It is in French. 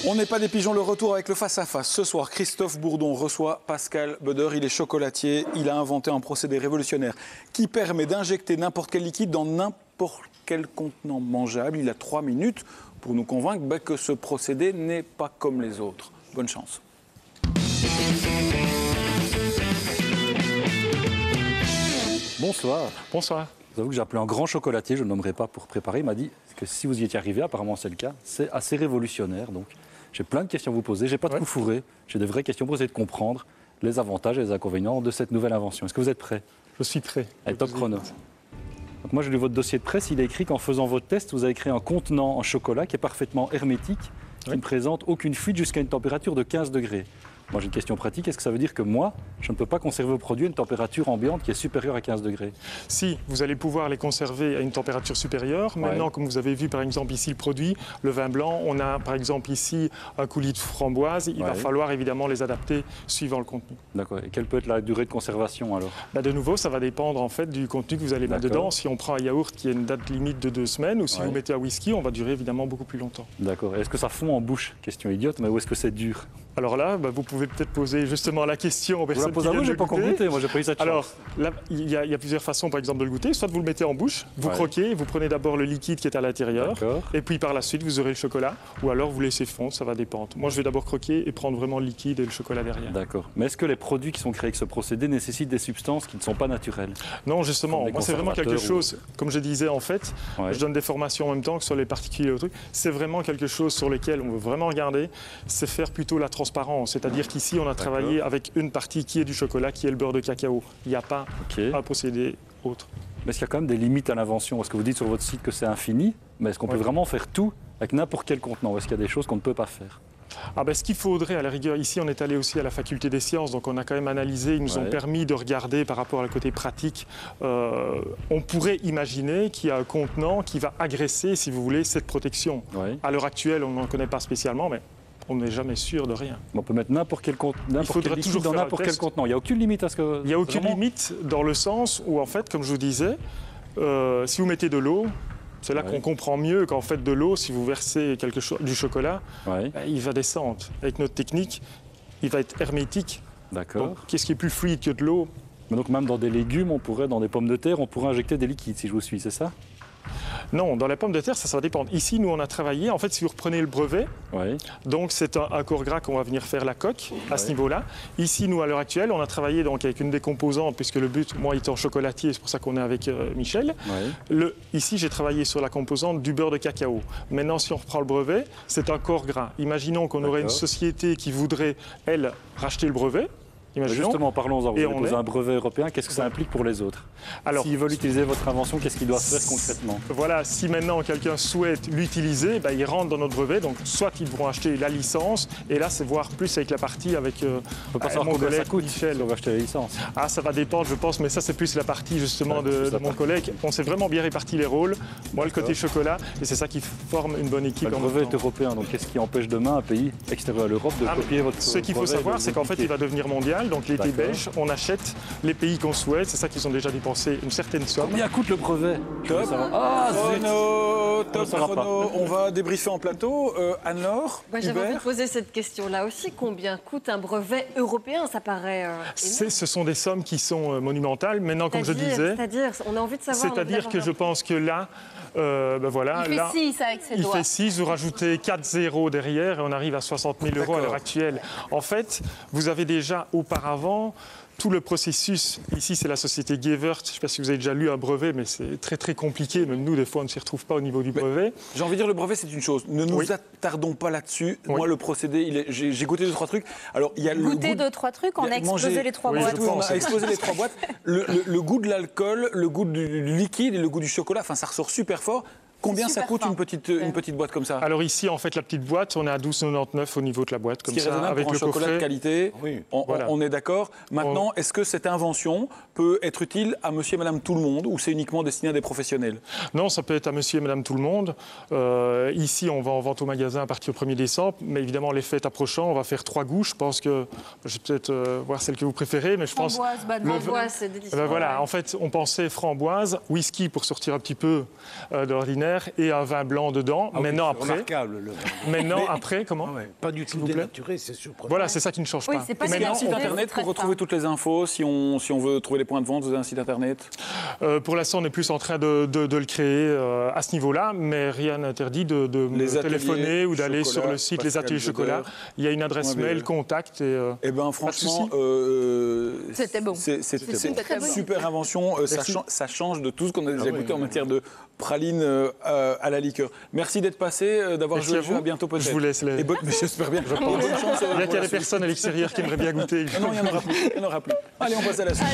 On n'est pas des pigeons, le retour avec le face-à-face. Ce soir, Christophe Bourdon reçoit Pascal Beder. Il est chocolatier. Il a inventé un procédé révolutionnaire qui permet d'injecter n'importe quel liquide dans n'importe quel contenant mangeable. Il a 3 minutes pour nous convaincre que ce procédé n'est pas comme les autres. Bonne chance. Bonsoir. Bonsoir. Je vous avoue que j'ai appelé un grand chocolatier, je ne le nommerai pas pour préparer. Il m'a dit que si vous y étiez arrivé, apparemment c'est le cas, c'est assez révolutionnaire. Donc j'ai plein de questions à vous poser. J'ai pas de coup fourré. J'ai des vraies questions pour essayer de comprendre les avantages et les inconvénients de cette nouvelle invention. Est-ce que vous êtes prêt? Je suis prêt. Allez, top chrono. Donc moi j'ai lu votre dossier de presse. Il est écrit qu'en faisant votre test, vous avez créé un contenant en chocolat qui est parfaitement hermétique, qui ne présente aucune fuite jusqu'à une température de 15 degrés. Moi, j'ai une question pratique. Est-ce que ça veut dire que moi, je ne peux pas conserver vos produits à une température ambiante qui est supérieure à 15 degrés? Si, vous allez pouvoir les conserver à une température supérieure. Maintenant, comme vous avez vu, par exemple, ici, le produit, le vin blanc, on a, par exemple, ici, un coulis de framboise. Il va falloir, évidemment, les adapter suivant le contenu. D'accord. Et quelle peut être la durée de conservation, alors? De nouveau, ça va dépendre, en fait, du contenu que vous allez mettre dedans. Si on prend un yaourt qui a une date limite de 2 semaines, ou si vous mettez un whisky, on va durer, évidemment, beaucoup plus longtemps. D'accord. Est-ce que ça fond en bouche? Question idiote, mais où est-ce que c'est dur? Alors là, vous pouvez peut-être poser justement la question aux personnes qui viennent de pas encore goûté, moi j'ai pas eu cette chance. Alors, là, il y a plusieurs façons, par exemple, de le goûter. Soit vous le mettez en bouche, vous croquez, vous prenez d'abord le liquide qui est à l'intérieur, et puis par la suite, vous aurez le chocolat, ou alors vous laissez fondre, ça va dépendre. Moi, je vais d'abord croquer et prendre vraiment le liquide et le chocolat derrière. D'accord. Mais est-ce que les produits qui sont créés avec ce procédé nécessitent des substances qui ne sont pas naturelles? Non, justement. Moi, c'est vraiment quelque chose, comme je disais, en fait, je donne des formations en même temps que sur les particules et le truc. C'est vraiment quelque chose sur lequel on veut vraiment regarder, c'est faire plutôt la transparence, c'est-à-dire qu'ici, on a travaillé avec une partie qui est du chocolat, qui est le beurre de cacao. Il n'y a pas un procédé autre. Mais est-ce qu'il y a quand même des limites à l'invention? Est-ce que vous dites sur votre site que c'est infini? Mais est-ce qu'on peut vraiment faire tout avec n'importe quel contenant? Ou est-ce qu'il y a des choses qu'on ne peut pas faire? Ce qu'il faudrait, à la rigueur, ici, on est allé aussi à la faculté des sciences, donc on a quand même analysé, ils nous ont permis de regarder par rapport au côté pratique. On pourrait imaginer qu'il y a un contenant qui va agresser, si vous voulez, cette protection. À l'heure actuelle, on n'en connaît pas spécialement, mais on n'est jamais sûr de rien. On peut mettre n'importe quel contenant, dans n'importe quel contenant. Il n'y a aucune limite à ce que... Il n'y a aucune limite dans le sens où, en fait, comme je vous disais, si vous mettez de l'eau, c'est là qu'on comprend mieux qu'en fait de l'eau, si vous versez quelque chose, du chocolat, il va descendre. Avec notre technique, il va être hermétique. D'accord. Qu'est-ce qui est plus fluide que de l'eau? Donc même dans des légumes, dans des pommes de terre, on pourrait injecter des liquides, si je vous suis, c'est ça? Non, dans la pomme de terre, ça va dépendre. Ici, nous, on a travaillé, en fait, si vous reprenez le brevet, donc c'est un corps gras qu'on va venir faire la coque à ce niveau-là. Ici, nous, à l'heure actuelle, on a travaillé donc, avec une des composantes, puisque le but, moi, étant chocolatier, c'est pour ça qu'on est avec Michel. Ici, j'ai travaillé sur la composante du beurre de cacao. Maintenant, si on reprend le brevet, c'est un corps gras. Imaginons qu'on aurait une société qui voudrait, elle, racheter le brevet. Justement, parlons-en. Vous avez posé un brevet européen. Qu'est-ce que ça implique pour les autres? Alors, s'ils veulent utiliser votre invention, qu'est-ce qu'ils doivent faire concrètement? Voilà, si maintenant quelqu'un souhaite l'utiliser, ils rentrent dans notre brevet. Donc, soit ils devront acheter la licence, et là, c'est voir plus avec la partie avec on peut pas savoir combien ça coûte si on va acheter la licence. Ça va dépendre, je pense, mais ça, c'est plus la partie justement de mon collègue. On s'est vraiment bien réparti les rôles. Moi, le côté chocolat, et c'est ça qui forme une bonne équipe. Le brevet est européen, donc qu'est-ce qui empêche demain un pays extérieur à l'Europe de copier votre brevet? Ce qu'il faut savoir, c'est qu'en fait, il va devenir mondial. Donc l'été belge, on achète les pays qu'on souhaite. C'est ça qu'ils ont déjà dépensé une certaine somme. Combien coûte le brevet? Top chrono. On va débriefer en plateau. Anne-Laure, j'avais envie de poser cette question-là aussi. Combien coûte un brevet européen? Ça paraît ce sont des sommes qui sont monumentales. Maintenant, comme je disais... C'est-à-dire, on a envie de savoir... C'est-à-dire que je pense que là... voilà, il fait 6 avec ses doigts. Il fait 6, vous rajoutez 4 zéros derrière et on arrive à 60 000 € à l'heure actuelle. En fait, vous avez déjà auparavant tout le processus. Ici, c'est la société Gevert. Je ne sais pas si vous avez déjà lu un brevet, mais c'est très, très compliqué. Même nous, des fois, on ne s'y retrouve pas au niveau du brevet. J'ai envie de dire, le brevet, c'est une chose. Ne nous attardons pas là-dessus. Moi, le procédé, j'ai goûté 2-3 trucs. Alors, il y a goûté 2-3 trucs, on a explosé les 3 boîtes. On a explosé les 3 boîtes. Le goût de l'alcool, le goût du liquide et le goût du chocolat, ça ressort super fort. Combien ça coûte une petite boîte comme ça? Alors ici, en fait, la petite boîte, on est à 12,99 au niveau de la boîte, comme ça, avec pour un le chocolat coffret. de qualité. Oui. On est d'accord. Maintenant, est-ce que cette invention peut être utile à monsieur et madame tout le monde ou c'est uniquement destiné à des professionnels? Non, ça peut être à monsieur et madame tout le monde. Ici, on va en vente au magasin à partir du 1er décembre. Mais évidemment, les fêtes approchant, on va faire 3 goûts. Je pense que je vais peut-être voir celle que vous préférez, mais je pense... Framboise, c'est délicieux. Voilà, en fait, on pensait framboise, whisky pour sortir un petit peu de l'ordinaire. ordinaire et un vin blanc dedans. Maintenant, après. Remarquable. Maintenant, après, comment pas du tout dénaturé, c'est surprenant. Voilà, c'est ça qui ne change pas. C'est pas un site internet pour retrouver toutes les infos. Si on veut trouver les points de vente, vous avez un site internet? Pour l'instant, on est plus en train de le créer à ce niveau-là, mais rien n'interdit de me téléphoner ou d'aller sur le site Les Ateliers Chocolat. Il y a une adresse mail, contact. Eh bien, franchement, c'était bon. C'est une super invention. Ça change de tout ce qu'on a déjà goûté en matière de praline à la liqueur. Merci d'être passé, d'avoir joué le jeu. À bientôt peut-être. Je vous laisse les... Mais j'espère bien. Bonne chance, il y a des personnes à l'extérieur qui aimeraient bien goûter. Non, il n'y en aura plus. Allez, on passe à la suite.